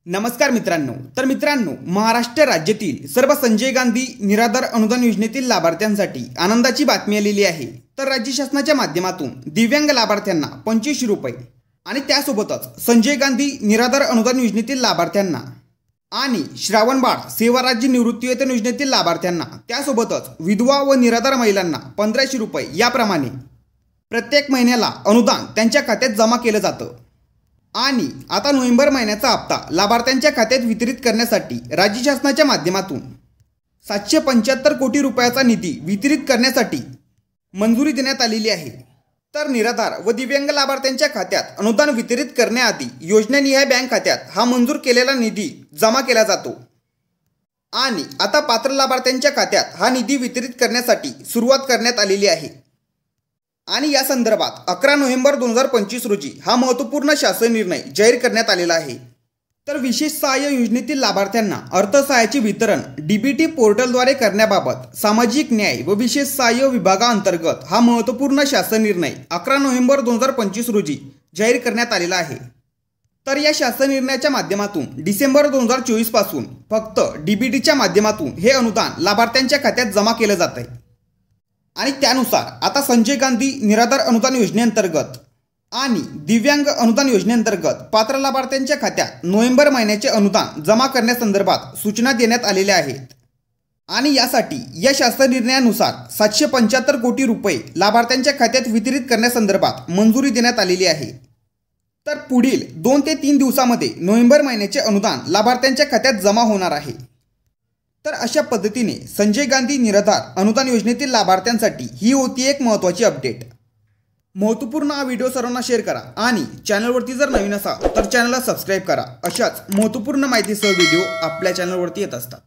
नमस्कार मित्रांनो, महाराष्ट्र राज्यातील सर्व संजय गांधी निराधार अनुदान योजनेतील लाभार्थ्यांसाठी आनंदाची बातमी आलेली आहे। तर राज्य शासनाच्या माध्यमातून दिव्यांग लाभार्थ्यांना 25 रुपये आणि त्यासोबतच संजय गांधी निराधार अनुदान योजनेतील लाभार्थ्यांना आणि श्रावणबाळ सेवा राज्य निवृत्तीवेतन योजनेतील लाभार्थ्यांना त्यासोबतच विधवा व निराधार महिलांना 1500 रुपये याप्रमाणे प्रत्येक महिन्याला अनुदान त्यांच्या खात्यात जमा केलं जातं। आणि आता नोव्हेंबर महिन्याचा हप्ता लाभार्थ्यांच्या खात्यात वितरित करण्यासाठी राज्य शासनाच्या माध्यमातून 775 कोटी रुपयाचा निधी वितरित करण्यासाठी मंजुरी देण्यात आलेली आहे। तर निराधार व दिव्यांग लाभार्थ्यांच्या खात्यात अनुदान वितरित करण्याआधी योजनानिहाय बँक खात्यात हा मंजूर केलेला निधी जमा केला जातो आणि आता पात्र लाभार्थ्यांच्या खात्यात हा निधी वितरित करण्यासाठी सुरुवात करण्यात आलेली आहे। आणि या संदर्भात 11 नोव्हेंबर 2025 रोजी हा महत्त्वपूर्ण शासन निर्णय जाहीर करण्यात आलेला आहे। तर विशेष सहाय्य योजनेतील लाभार्थ्यांना अर्थसहाय्याचे वितरण डीबीटी पोर्टलद्वारे करण्याबाबत सामाजिक न्याय व विशेष सहाय्य विभागाअंतर्गत हा महत्त्वपूर्ण शासन निर्णय 11 नोव्हेंबर 2025 रोजी जाहीर करण्यात आलेला आहे। तर या शासन निर्णयाच्या माध्यमातून डिसेंबर 2024 पासून फक्त डीबीटीच्या माध्यमातून हे अनुदान लाभार्थ्यांच्या खात्यात जमा केलं जात आहे। आणि त्यानुसार आता संजय गांधी निराधार अनुदान योजनेअंतर्गत आणि दिव्यांग अनुदान योजनेअंतर्गत पात्र लाभार्थ्यांच्या खात्यात नोव्हेंबर महिन्याचे अनुदान जमा करण्यासंदर्भात सूचना देण्यात आलेल्या आहेत। आणि यासाठी या शासन निर्णयानुसार 775 कोटी रुपये लाभार्थ्यांच्या खात्यात वितरित करण्यासंदर्भात मंजुरी देण्यात आलेली आहे। तर पुढील 2 ते 3 दिवसांमध्ये नोव्हेंबर महिन्याचे अनुदान लाभार्थ्यांच्या खात्यात जमा होणार आहे। तर अशा पद्धतीने संजय गांधी निराधार अनुदान योजनेतील लाभार्थ्यांसाठी ही होती एक महत्त्वाची अपडेट। महत्त्वपूर्ण हा व्हिडिओ सर्वांना शेअर करा आणि चॅनलवरती जर नवीन असाल तर चॅनलला सबस्क्राईब करा। अशाच महत्त्वपूर्ण माहितीसह व्हिडिओ आपल्या चॅनलवरती येत असतात।